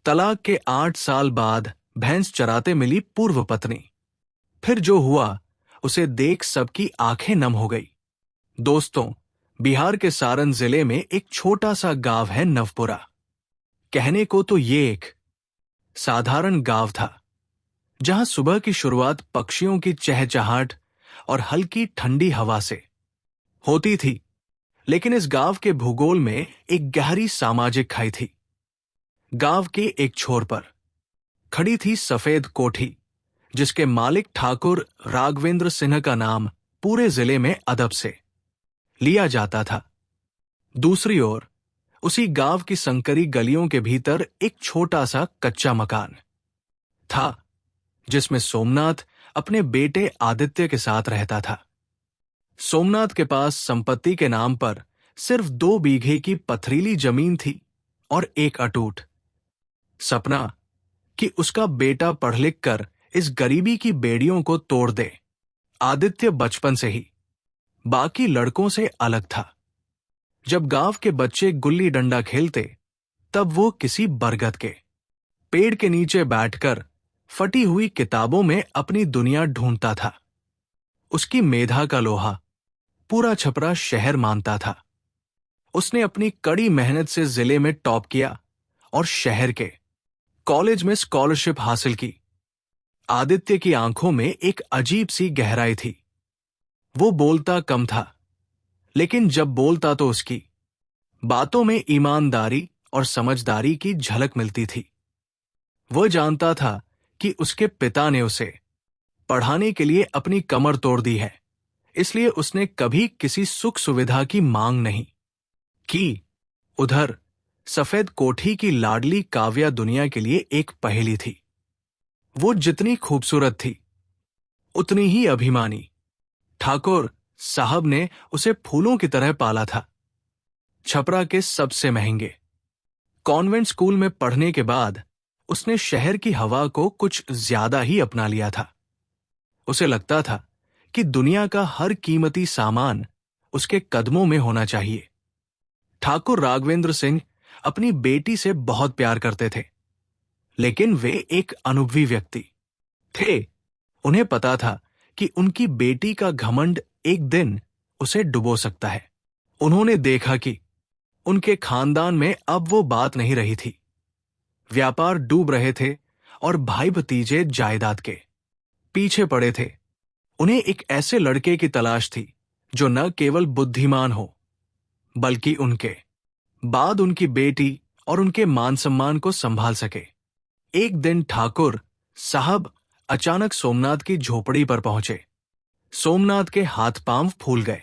तलाक के 8 साल बाद भैंस चराते मिली पूर्व पत्नी। फिर जो हुआ उसे देख सबकी आंखें नम हो गई। दोस्तों, बिहार के सारण जिले में एक छोटा सा गांव है नवपुरा। कहने को तो ये एक साधारण गांव था, जहां सुबह की शुरुआत पक्षियों की चहचहाट और हल्की ठंडी हवा से होती थी। लेकिन इस गांव के भूगोल में एक गहरी सामाजिक खाई थी। गांव के एक छोर पर खड़ी थी सफेद कोठी, जिसके मालिक ठाकुर राघवेंद्र सिन्हा का नाम पूरे जिले में अदब से लिया जाता था। दूसरी ओर उसी गांव की संकरी गलियों के भीतर एक छोटा सा कच्चा मकान था, जिसमें सोमनाथ अपने बेटे आदित्य के साथ रहता था। सोमनाथ के पास संपत्ति के नाम पर सिर्फ 2 बीघे की पथरीली जमीन थी और एक अटूट सपना कि उसका बेटा पढ़ लिख कर इस गरीबी की बेड़ियों को तोड़ दे। आदित्य बचपन से ही बाकी लड़कों से अलग था। जब गांव के बच्चे गुल्ली डंडा खेलते, तब वो किसी बरगद के पेड़ के नीचे बैठकर फटी हुई किताबों में अपनी दुनिया ढूंढता था। उसकी मेधा का लोहा पूरा छपरा शहर मानता था। उसने अपनी कड़ी मेहनत से जिले में टॉप किया और शहर के कॉलेज में स्कॉलरशिप हासिल की। आदित्य की आंखों में एक अजीब सी गहराई थी। वो बोलता कम था, लेकिन जब बोलता तो उसकी बातों में ईमानदारी और समझदारी की झलक मिलती थी। वह जानता था कि उसके पिता ने उसे पढ़ाने के लिए अपनी कमर तोड़ दी है, इसलिए उसने कभी किसी सुख सुविधा की मांग नहीं की। उधर सफेद कोठी की लाडली काव्या दुनिया के लिए एक पहेली थी। वो जितनी खूबसूरत थी, उतनी ही अभिमानी। ठाकुर साहब ने उसे फूलों की तरह पाला था। छपरा के सबसे महंगे कॉन्वेंट स्कूल में पढ़ने के बाद उसने शहर की हवा को कुछ ज्यादा ही अपना लिया था। उसे लगता था कि दुनिया का हर कीमती सामान उसके कदमों में होना चाहिए। ठाकुर राघवेंद्र सिंह अपनी बेटी से बहुत प्यार करते थे, लेकिन वे एक अनुभवी व्यक्ति थे। उन्हें पता था कि उनकी बेटी का घमंड एक दिन उसे डुबो सकता है। उन्होंने देखा कि उनके खानदान में अब वो बात नहीं रही थी। व्यापार डूब रहे थे और भाई भतीजे जायदाद के पीछे पड़े थे। उन्हें एक ऐसे लड़के की तलाश थी जो न केवल बुद्धिमान हो, बल्कि उनके बाद उनकी बेटी और उनके मान सम्मान को संभाल सके। एक दिन ठाकुर साहब अचानक सोमनाथ की झोपड़ी पर पहुंचे। सोमनाथ के हाथ पांव फूल गए।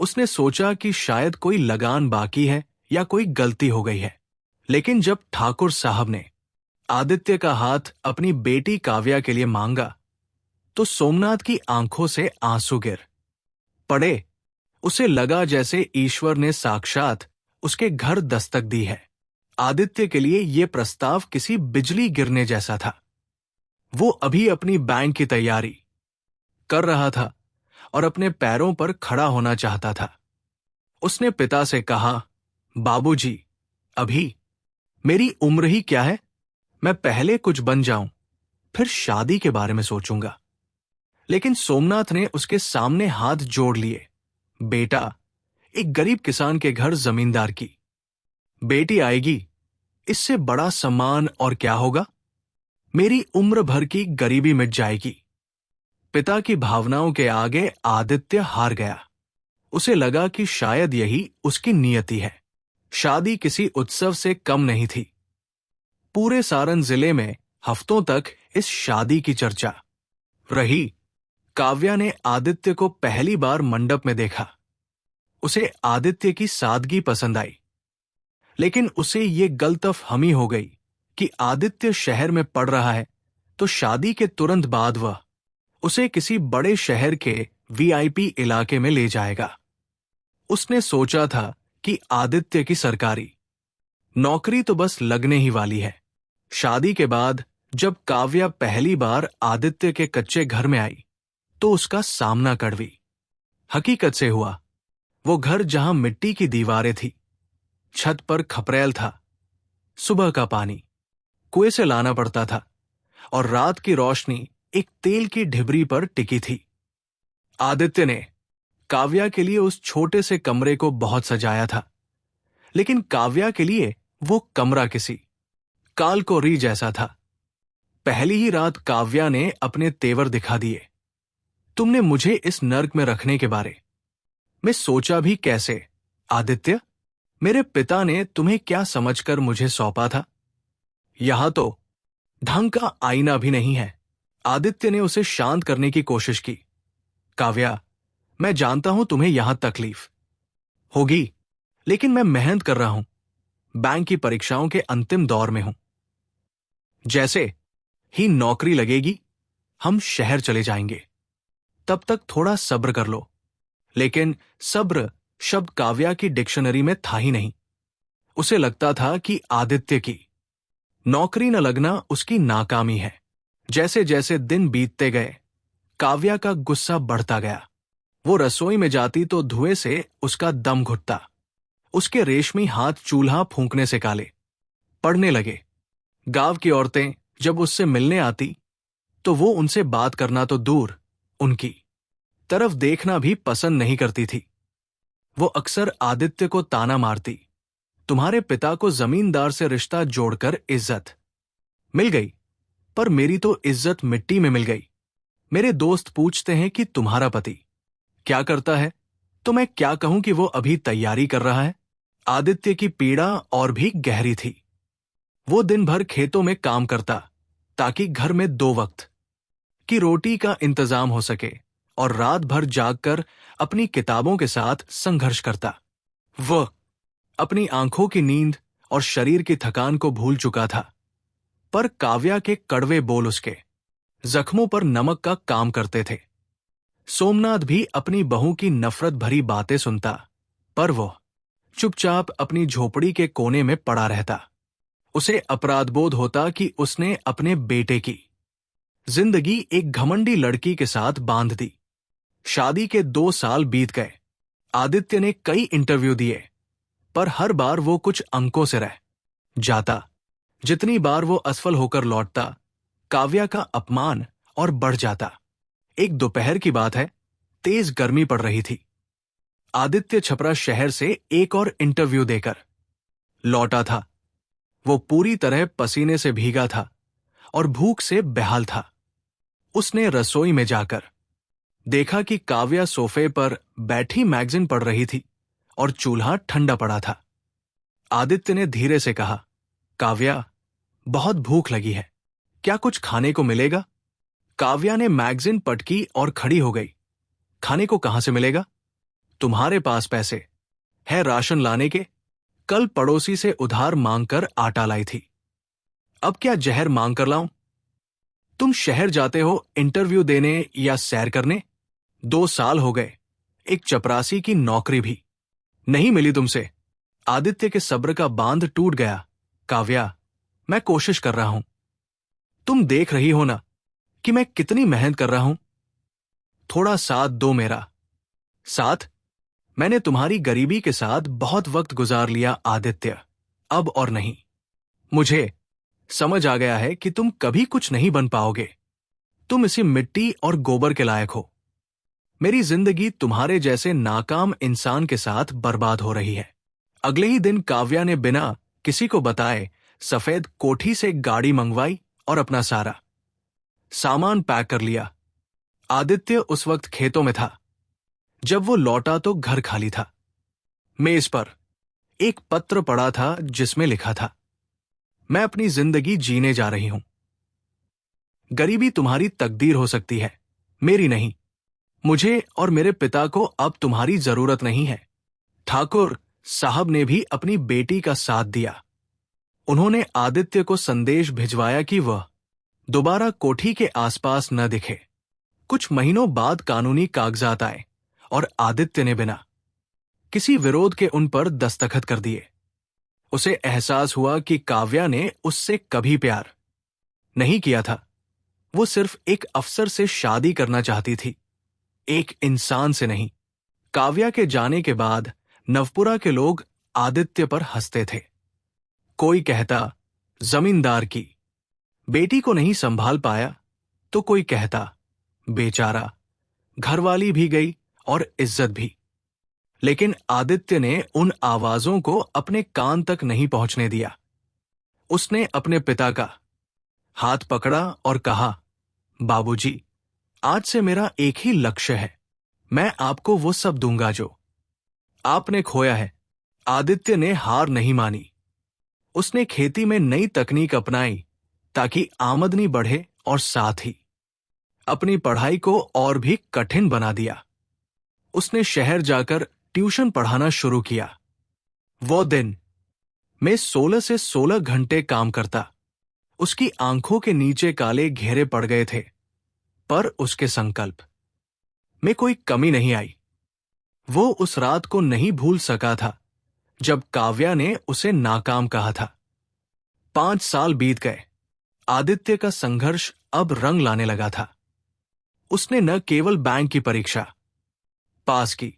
उसने सोचा कि शायद कोई लगान बाकी है या कोई गलती हो गई है। लेकिन जब ठाकुर साहब ने आदित्य का हाथ अपनी बेटी काव्या के लिए मांगा, तो सोमनाथ की आंखों से आंसू गिर पड़े। उसे लगा जैसे ईश्वर ने साक्षात उसके घर दस्तक दी है। आदित्य के लिए यह प्रस्ताव किसी बिजली गिरने जैसा था। वो अभी अपनी बैंक की तैयारी कर रहा था और अपने पैरों पर खड़ा होना चाहता था। उसने पिता से कहा, बाबूजी, अभी मेरी उम्र ही क्या है, मैं पहले कुछ बन जाऊं, फिर शादी के बारे में सोचूंगा। लेकिन सोमनाथ ने उसके सामने हाथ जोड़ लिए। बेटा, एक गरीब किसान के घर जमींदार की बेटी आएगी, इससे बड़ा सम्मान और क्या होगा? मेरी उम्र भर की गरीबी मिट जाएगी। पिता की भावनाओं के आगे आदित्य हार गया। उसे लगा कि शायद यही उसकी नियति है। शादी किसी उत्सव से कम नहीं थी। पूरे सारण जिले में हफ्तों तक इस शादी की चर्चा रही। काव्या ने आदित्य को पहली बार मंडप में देखा। उसे आदित्य की सादगी पसंद आई, लेकिन उसे ये गलतफहमी हो गई कि आदित्य शहर में पढ़ रहा है, तो शादी के तुरंत बाद वह उसे किसी बड़े शहर के वीआईपी इलाके में ले जाएगा। उसने सोचा था कि आदित्य की सरकारी नौकरी तो बस लगने ही वाली है। शादी के बाद जब काव्या पहली बार आदित्य के कच्चे घर में आई, तो उसका सामना कड़वी हकीकत से हुआ। वो घर जहां मिट्टी की दीवारें थी, छत पर खपरेल था, सुबह का पानी कुएं से लाना पड़ता था और रात की रोशनी एक तेल की ढिबरी पर टिकी थी। आदित्य ने काव्या के लिए उस छोटे से कमरे को बहुत सजाया था, लेकिन काव्या के लिए वो कमरा किसी कालकोरी जैसा था। पहली ही रात काव्या ने अपने तेवर दिखा दिए। तुमने मुझे इस नर्क में रखने के बारे में सोचा भी कैसे, आदित्य? मेरे पिता ने तुम्हें क्या समझकर मुझे सौंपा था? यहां तो ढंग का आईना भी नहीं है। आदित्य ने उसे शांत करने की कोशिश की। काव्या, मैं जानता हूं तुम्हें यहां तकलीफ होगी, लेकिन मैं मेहनत कर रहा हूं। बैंक की परीक्षाओं के अंतिम दौर में हूं। जैसे ही नौकरी लगेगी हम शहर चले जाएंगे। तब तक थोड़ा सब्र कर लो। लेकिन सब्र शब्द काव्या की डिक्शनरी में था ही नहीं। उसे लगता था कि आदित्य की नौकरी न लगना उसकी नाकामी है। जैसे जैसे दिन बीतते गए काव्या का गुस्सा बढ़ता गया। वो रसोई में जाती तो धुएं से उसका दम घुटता। उसके रेशमी हाथ चूल्हा फूंकने से काले पड़ने लगे। गांव की औरतें जब उससे मिलने आती तो वो उनसे बात करना तो दूर, उनकी तरफ देखना भी पसंद नहीं करती थी। वो अक्सर आदित्य को ताना मारती, तुम्हारे पिता को जमींदार से रिश्ता जोड़कर इज्जत मिल गई, पर मेरी तो इज्जत मिट्टी में मिल गई। मेरे दोस्त पूछते हैं कि तुम्हारा पति क्या करता है, तो मैं क्या कहूं कि वो अभी तैयारी कर रहा है। आदित्य की पीड़ा और भी गहरी थी। वो दिन भर खेतों में काम करता ताकि घर में 2 वक्त की रोटी का इंतजाम हो सके, और रात भर जागकर अपनी किताबों के साथ संघर्ष करता। वह अपनी आंखों की नींद और शरीर की थकान को भूल चुका था, पर काव्या के कड़वे बोल उसके जख्मों पर नमक का काम करते थे। सोमनाथ भी अपनी बहू की नफरत भरी बातें सुनता, पर वो चुपचाप अपनी झोपड़ी के कोने में पड़ा रहता। उसे अपराधबोध होता कि उसने अपने बेटे की जिंदगी एक घमंडी लड़की के साथ बांध दी। शादी के 2 साल बीत गए। आदित्य ने कई इंटरव्यू दिए, पर हर बार वो कुछ अंकों से रह जाता। जितनी बार वो असफल होकर लौटता, काव्या का अपमान और बढ़ जाता। एक दोपहर की बात है, तेज गर्मी पड़ रही थी। आदित्य छपरा शहर से एक और इंटरव्यू देकर लौटा था। वो पूरी तरह पसीने से भीगा था और भूख से बेहाल था। उसने रसोई में जाकर देखा कि काव्या सोफे पर बैठी मैगजीन पढ़ रही थी और चूल्हा ठंडा पड़ा था। आदित्य ने धीरे से कहा, काव्या, बहुत भूख लगी है, क्या कुछ खाने को मिलेगा? काव्या ने मैगजीन पटकी और खड़ी हो गई। खाने को कहां से मिलेगा? तुम्हारे पास पैसे है राशन लाने के? कल पड़ोसी से उधार मांगकर आटा लाई थी, अब क्या जहर मांग कर लाऊं? तुम शहर जाते हो इंटरव्यू देने या सैर करने? 2 साल हो गए, एक चपरासी की नौकरी भी नहीं मिली तुमसे। आदित्य के सब्र का बांध टूट गया। काव्या, मैं कोशिश कर रहा हूं। तुम देख रही हो ना कि मैं कितनी मेहनत कर रहा हूं। थोड़ा साथ दो मेरा। साथ? मैंने तुम्हारी गरीबी के साथ बहुत वक्त गुजार लिया आदित्य, अब और नहीं। मुझे समझ आ गया है कि तुम कभी कुछ नहीं बन पाओगे। तुम इसी मिट्टी और गोबर के लायक हो। मेरी जिंदगी तुम्हारे जैसे नाकाम इंसान के साथ बर्बाद हो रही है। अगले ही दिन काव्या ने बिना किसी को बताए सफेद कोठी से गाड़ी मंगवाई और अपना सारा सामान पैक कर लिया। आदित्य उस वक्त खेतों में था। जब वो लौटा तो घर खाली था। मेज पर एक पत्र पड़ा था जिसमें लिखा था, मैं अपनी जिंदगी जीने जा रही हूं। गरीबी तुम्हारी तकदीर हो सकती है, मेरी नहीं। मुझे और मेरे पिता को अब तुम्हारी जरूरत नहीं है। ठाकुर साहब ने भी अपनी बेटी का साथ दिया। उन्होंने आदित्य को संदेश भिजवाया कि वह दोबारा कोठी के आसपास न दिखे। कुछ महीनों बाद कानूनी कागजात आए और आदित्य ने बिना किसी विरोध के उन पर दस्तखत कर दिए। उसे एहसास हुआ कि काव्या ने उससे कभी प्यार नहीं किया था। वो सिर्फ एक अफसर से शादी करना चाहती थी, एक इंसान से नहीं। काव्या के जाने के बाद नवपुरा के लोग आदित्य पर हंसते थे। कोई कहता जमींदार की बेटी को नहीं संभाल पाया तो कोई कहता बेचारा, घरवाली भी गई और इज्जत भी। लेकिन आदित्य ने उन आवाजों को अपने कान तक नहीं पहुंचने दिया। उसने अपने पिता का हाथ पकड़ा और कहा, बाबूजी, आज से मेरा एक ही लक्ष्य है। मैं आपको वो सब दूंगा जो आपने खोया है। आदित्य ने हार नहीं मानी। उसने खेती में नई तकनीक अपनाई ताकि आमदनी बढ़े और साथ ही अपनी पढ़ाई को और भी कठिन बना दिया। उसने शहर जाकर ट्यूशन पढ़ाना शुरू किया। वो दिन में 16 से 16 घंटे काम करता। उसकी आंखों के नीचे काले घेरे पड़ गए थे, पर उसके संकल्प में कोई कमी नहीं आई। वो उस रात को नहीं भूल सका था जब काव्या ने उसे नाकाम कहा था। 5 साल बीत गए। आदित्य का संघर्ष अब रंग लाने लगा था। उसने न केवल बैंक की परीक्षा पास की,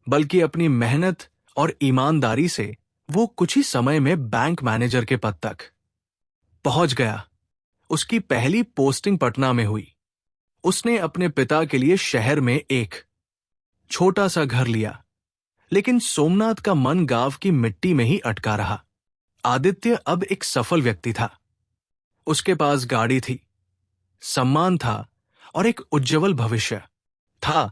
बल्कि अपनी मेहनत और ईमानदारी से वो कुछ ही समय में बैंक मैनेजर के पद तक पहुंच गया। उसकी पहली पोस्टिंग पटना में हुई। उसने अपने पिता के लिए शहर में एक छोटा सा घर लिया, लेकिन सोमनाथ का मन गांव की मिट्टी में ही अटका रहा। आदित्य अब एक सफल व्यक्ति था। उसके पास गाड़ी थी, सम्मान था और एक उज्जवल भविष्य था।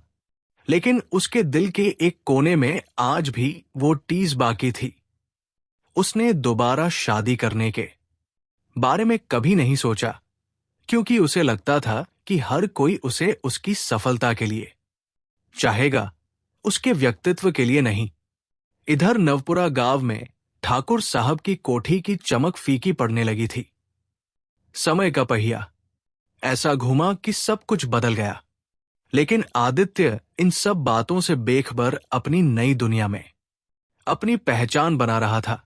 लेकिन उसके दिल के एक कोने में आज भी वो टीस बाकी थी। उसने दोबारा शादी करने के बारे में कभी नहीं सोचा, क्योंकि उसे लगता था कि हर कोई उसे उसकी सफलता के लिए चाहेगा, उसके व्यक्तित्व के लिए नहीं। इधर नवपुरा गांव में ठाकुर साहब की कोठी की चमक फीकी पड़ने लगी थी। समय का पहिया ऐसा घुमा कि सब कुछ बदल गया। लेकिन आदित्य इन सब बातों से बेखबर अपनी नई दुनिया में अपनी पहचान बना रहा था।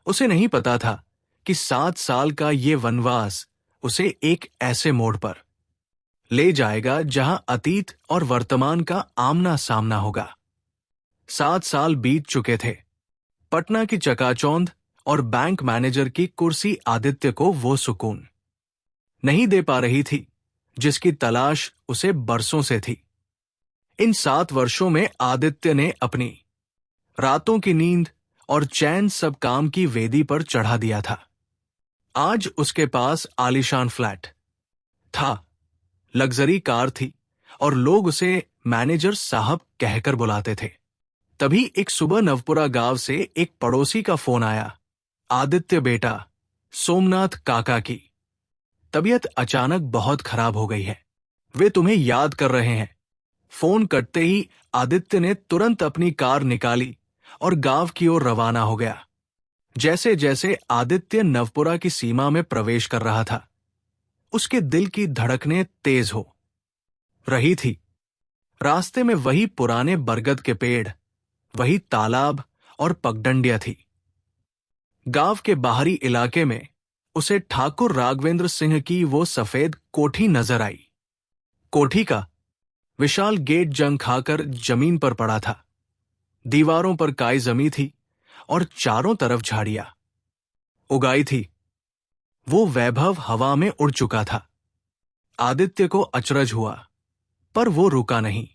उसे नहीं पता था कि 7 साल का ये वनवास उसे एक ऐसे मोड़ पर ले जाएगा जहां अतीत और वर्तमान का आमना सामना होगा। 7 साल बीत चुके थे। पटना की चकाचौंध और बैंक मैनेजर की कुर्सी आदित्य को वो सुकून नहीं दे पा रही थी जिसकी तलाश उसे बरसों से थी। इन 7 वर्षों में आदित्य ने अपनी रातों की नींद और चैन सब काम की वेदी पर चढ़ा दिया था। आज उसके पास आलीशान फ्लैट था, लग्जरी कार थी और लोग उसे मैनेजर साहब कहकर बुलाते थे। तभी एक सुबह नवपुरा गांव से एक पड़ोसी का फोन आया, आदित्य बेटा, सोमनाथ काका की तबीयत अचानक बहुत खराब हो गई है। वे तुम्हें याद कर रहे हैं। फोन कटते ही आदित्य ने तुरंत अपनी कार निकाली और गांव की ओर रवाना हो गया। जैसे जैसे आदित्य नवपुरा की सीमा में प्रवेश कर रहा था, उसके दिल की धड़कनें तेज हो रही थी। रास्ते में वही पुराने बरगद के पेड़, वही तालाब और पगडंडियां थी। गांव के बाहरी इलाके में उसे ठाकुर राघवेंद्र सिंह की वो सफेद कोठी नजर आई। कोठी का विशाल गेट जंग खाकर जमीन पर पड़ा था। दीवारों पर काई जमी थी और चारों तरफ झाड़ियां उगाई थी। वो वैभव हवा में उड़ चुका था। आदित्य को अचरज हुआ, पर वो रुका नहीं।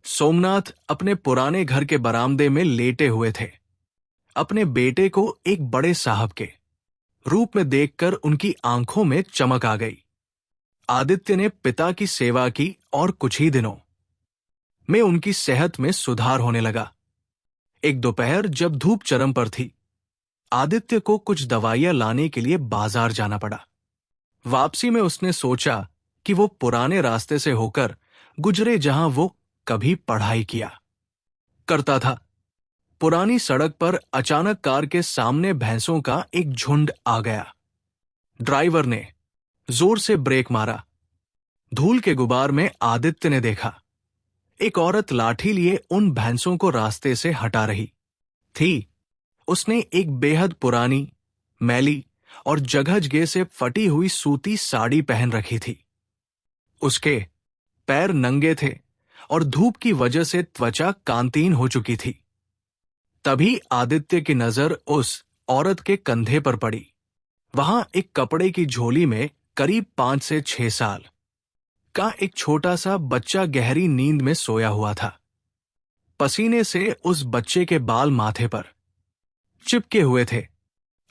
सोमनाथ अपने पुराने घर के बरामदे में लेटे हुए थे। अपने बेटे को एक बड़े साहब के रूप में देखकर उनकी आंखों में चमक आ गई। आदित्य ने पिता की सेवा की और कुछ ही दिनों में उनकी सेहत में सुधार होने लगा। एक दोपहर जब धूप चरम पर थी, आदित्य को कुछ दवाइयां लाने के लिए बाजार जाना पड़ा। वापसी में उसने सोचा कि वो पुराने रास्ते से होकर गुजरे जहां वो कभी पढ़ाई किया करता था। पुरानी सड़क पर अचानक कार के सामने भैंसों का एक झुंड आ गया। ड्राइवर ने जोर से ब्रेक मारा। धूल के गुबार में आदित्य ने देखा, एक औरत लाठी लिए उन भैंसों को रास्ते से हटा रही थी। उसने एक बेहद पुरानी, मैली और जगहजगे से फटी हुई सूती साड़ी पहन रखी थी। उसके पैर नंगे थे और धूप की वजह से त्वचा कांतीन हो चुकी थी। तभी आदित्य की नजर उस औरत के कंधे पर पड़ी। वहां एक कपड़े की झोली में करीब 5 से 6 साल का एक छोटा सा बच्चा गहरी नींद में सोया हुआ था। पसीने से उस बच्चे के बाल माथे पर चिपके हुए थे।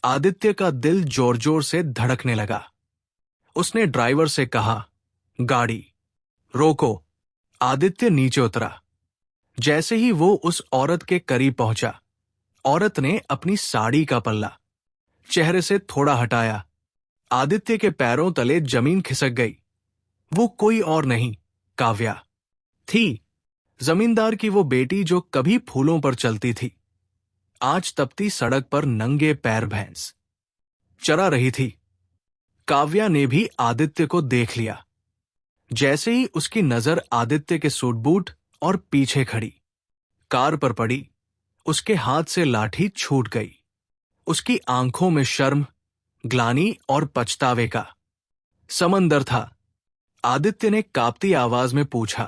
आदित्य का दिल जोर जोर से धड़कने लगा। उसने ड्राइवर से कहा, गाड़ी रोको। आदित्य नीचे उतरा। जैसे ही वो उस औरत के करीब पहुंचा, औरत ने अपनी साड़ी का पल्ला चेहरे से थोड़ा हटाया। आदित्य के पैरों तले जमीन खिसक गई। वो कोई और नहीं, काव्या थी। जमींदार की वो बेटी जो कभी फूलों पर चलती थी, आज तपती सड़क पर नंगे पैर भैंस चरा रही थी। काव्या ने भी आदित्य को देख लिया। जैसे ही उसकी नजर आदित्य के सूट बूट और पीछे खड़ी कार पर पड़ी, उसके हाथ से लाठी छूट गई। उसकी आंखों में शर्म, ग्लानि और पछतावे का समंदर था। आदित्य ने कांपती आवाज में पूछा,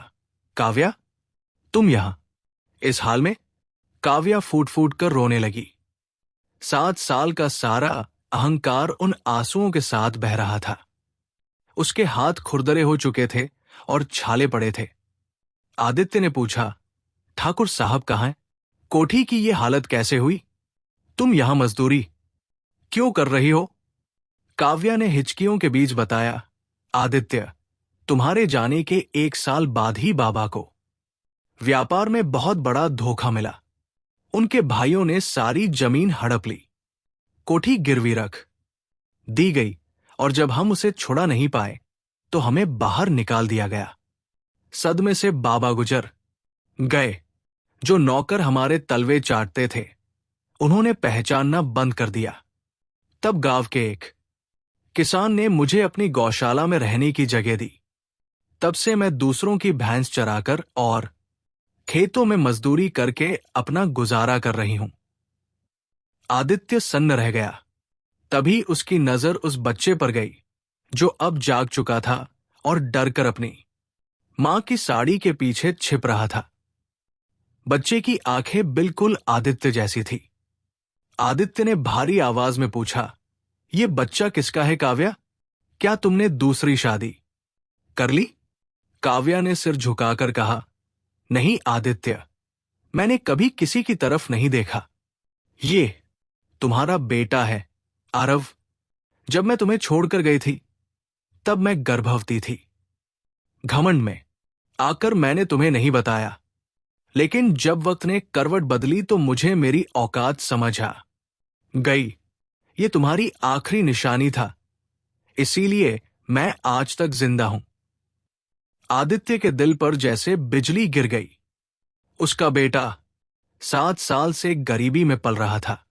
काव्या, तुम यहां इस हाल में? काव्या फूट फूट कर रोने लगी। 7 साल का सारा अहंकार उन आंसुओं के साथ बह रहा था। उसके हाथ खुरदरे हो चुके थे और छाले पड़े थे। आदित्य ने पूछा, ठाकुर साहब कहाँ हैं? कोठी की ये हालत कैसे हुई? तुम यहां मजदूरी क्यों कर रही हो? काव्या ने हिचकियों के बीच बताया, आदित्य, तुम्हारे जाने के 1 साल बाद ही बाबा को व्यापार में बहुत बड़ा धोखा मिला। उनके भाइयों ने सारी जमीन हड़प ली, कोठी गिरवी रख दी गई और जब हम उसे छुड़ा नहीं पाए तो हमें बाहर निकाल दिया गया। सदमे से बाबा गुजर गए। जो नौकर हमारे तलवे चाटते थे, उन्होंने पहचानना बंद कर दिया। तब गांव के एक किसान ने मुझे अपनी गौशाला में रहने की जगह दी। तब से मैं दूसरों की भैंस चराकर और खेतों में मजदूरी करके अपना गुजारा कर रही हूं। आदित्य सन्न रह गया। तभी उसकी नजर उस बच्चे पर गई जो अब जाग चुका था और डरकर अपनी मां की साड़ी के पीछे छिप रहा था। बच्चे की आंखें बिल्कुल आदित्य जैसी थी। आदित्य ने भारी आवाज में पूछा, ये बच्चा किसका है काव्या? क्या तुमने दूसरी शादी कर ली? काव्या ने सिर झुकाकर कहा, नहीं आदित्य, मैंने कभी किसी की तरफ नहीं देखा। ये तुम्हारा बेटा है, आरव। जब मैं तुम्हें छोड़कर गई थी, तब मैं गर्भवती थी। घमंड में आकर मैंने तुम्हें नहीं बताया, लेकिन जब वक्त ने करवट बदली तो मुझे मेरी औकात समझ आ गई। ये तुम्हारी आखिरी निशानी था, इसीलिए मैं आज तक जिंदा हूं। आदित्य के दिल पर जैसे बिजली गिर गई। उसका बेटा 7 साल से गरीबी में पल रहा था,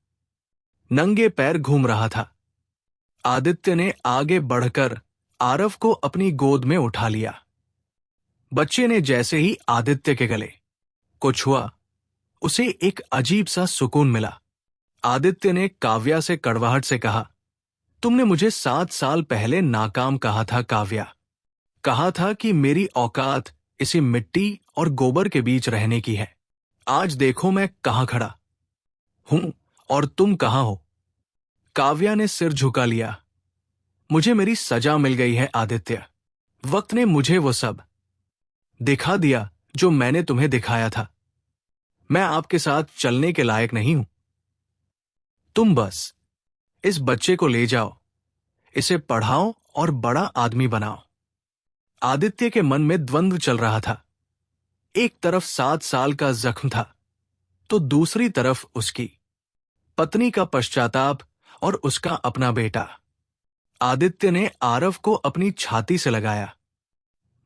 नंगे पैर घूम रहा था। आदित्य ने आगे बढ़कर आरव को अपनी गोद में उठा लिया। बच्चे ने जैसे ही आदित्य के गले को छुआ, उसे एक अजीब सा सुकून मिला। आदित्य ने काव्या से कड़वाहट से कहा, तुमने मुझे 7 साल पहले नाकाम कहा था काव्या। कहा था कि मेरी औकात इसी मिट्टी और गोबर के बीच रहने की है। आज देखो मैं कहां खड़ा हूं और तुम कहां हो। काव्या ने सिर झुका लिया। मुझे मेरी सजा मिल गई है आदित्य। वक्त ने मुझे वो सब दिखा दिया जो मैंने तुम्हें दिखाया था। मैं आपके साथ चलने के लायक नहीं हूं। तुम बस इस बच्चे को ले जाओ, इसे पढ़ाओ और बड़ा आदमी बनाओ। आदित्य के मन में द्वंद्व चल रहा था। एक तरफ 7 साल का जख्म था, तो दूसरी तरफ उसकी पत्नी का पश्चाताप और उसका अपना बेटा। आदित्य ने आरव को अपनी छाती से लगाया।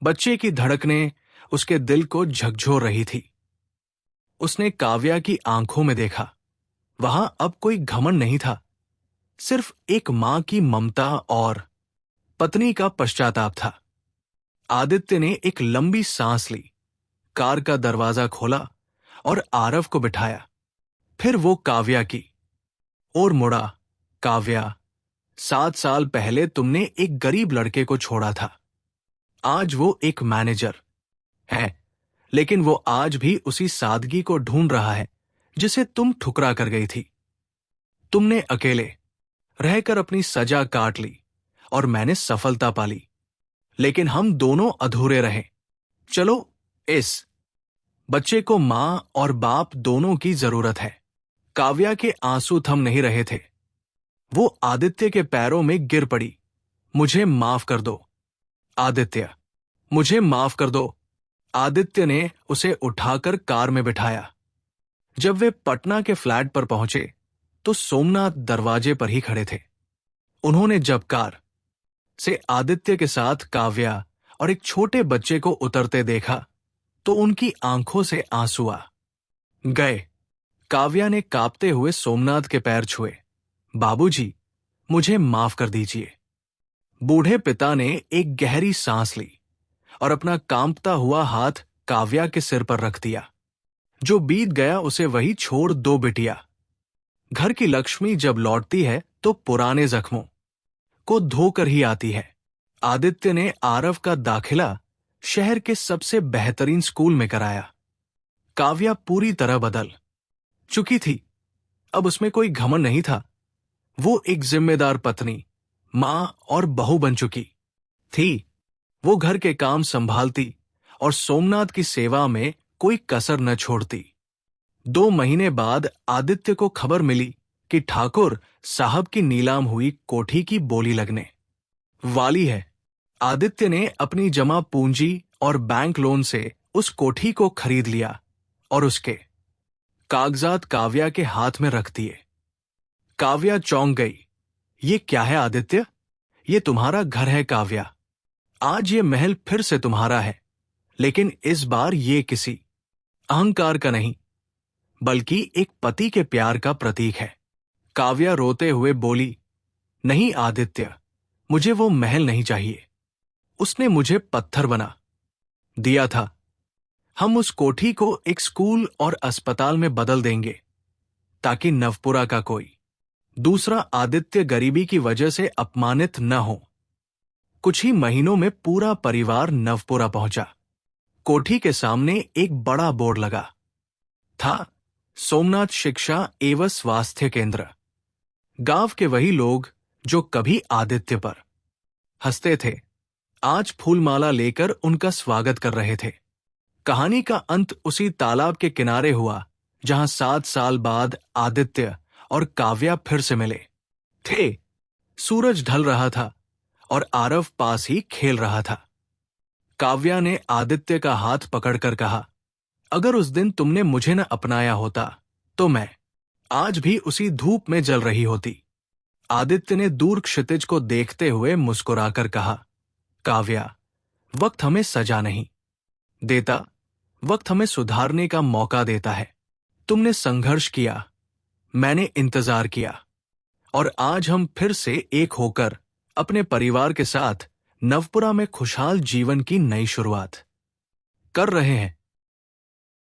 बच्चे की धड़कनें उसके दिल को झकझोर रही थी। उसने काव्या की आंखों में देखा। वहां अब कोई घमंड नहीं था, सिर्फ एक मां की ममता और पत्नी का पश्चाताप था। आदित्य ने एक लंबी सांस ली, कार का दरवाजा खोला और आरव को बिठाया। फिर वो काव्या की ओर मुड़ा। काव्या, 7 साल पहले तुमने एक गरीब लड़के को छोड़ा था। आज वो एक मैनेजर है, लेकिन वो आज भी उसी सादगी को ढूंढ रहा है जिसे तुम ठुकरा कर गई थी। तुमने अकेले रहकर अपनी सजा काट ली और मैंने सफलता पाली। लेकिन हम दोनों अधूरे रहे। चलो, इस बच्चे को मां और बाप दोनों की जरूरत है। काव्या के आंसू थम नहीं रहे थे। वो आदित्य के पैरों में गिर पड़ी। मुझे माफ कर दो आदित्य, मुझे माफ कर दो। आदित्य ने उसे उठाकर कार में बिठाया। जब वे पटना के फ्लैट पर पहुंचे तो सोमनाथ दरवाजे पर ही खड़े थे। उन्होंने जब कार से आदित्य के साथ काव्या और एक छोटे बच्चे को उतरते देखा तो उनकी आंखों से आंसू आ गए। काव्या ने कांपते हुए सोमनाथ के पैर छुए। बाबूजी, मुझे माफ कर दीजिए। बूढ़े पिता ने एक गहरी सांस ली और अपना कांपता हुआ हाथ काव्या के सिर पर रख दिया। जो बीत गया उसे वही छोड़ दो बिटिया। घर की लक्ष्मी जब लौटती है तो पुराने जख्मों को धोकर ही आती है। आदित्य ने आरव का दाखिला शहर के सबसे बेहतरीन स्कूल में कराया। काव्या पूरी तरह बदल चुकी थी। अब उसमें कोई घमंड नहीं था। वो एक जिम्मेदार पत्नी, मां और बहू बन चुकी थी। वो घर के काम संभालती और सोमनाथ की सेवा में कोई कसर न छोड़ती। 2 महीने बाद आदित्य को खबर मिली कि ठाकुर साहब की नीलाम हुई कोठी की बोली लगने वाली है। आदित्य ने अपनी जमा पूंजी और बैंक लोन से उस कोठी को खरीद लिया और उसके कागजात काव्या के हाथ में रख दिए। काव्या चौंक गई। ये क्या है आदित्य? ये तुम्हारा घर है काव्या। आज ये महल फिर से तुम्हारा है, लेकिन इस बार ये किसी अहंकार का नहीं, बल्कि एक पति के प्यार का प्रतीक है। काव्या रोते हुए बोली, नहीं आदित्य, मुझे वो महल नहीं चाहिए। उसने मुझे पत्थर बना दिया था। हम उस कोठी को एक स्कूल और अस्पताल में बदल देंगे ताकि नवपुरा का कोई दूसरा आदित्य गरीबी की वजह से अपमानित न हो। कुछ ही महीनों में पूरा परिवार नवपुरा पहुंचा। कोठी के सामने एक बड़ा बोर्ड लगा था, सोमनाथ शिक्षा एवं स्वास्थ्य केंद्र। गांव के वही लोग जो कभी आदित्य पर हंसते थे, आज फूलमाला लेकर उनका स्वागत कर रहे थे। कहानी का अंत उसी तालाब के किनारे हुआ जहां 7 साल बाद आदित्य और काव्या फिर से मिले थे। सूरज ढल रहा था और आरव पास ही खेल रहा था। काव्या ने आदित्य का हाथ पकड़कर कहा, अगर उस दिन तुमने मुझे न अपनाया होता तो मैं आज भी उसी धूप में जल रही होती। आदित्य ने दूर क्षितिज को देखते हुए मुस्कुराकर कहा, काव्या, वक्त हमें सजा नहीं देता, वक्त हमें सुधारने का मौका देता है। तुमने संघर्ष किया, मैंने इंतजार किया, और आज हम फिर से एक होकर अपने परिवार के साथ नवपुरा में खुशहाल जीवन की नई शुरुआत कर रहे हैं।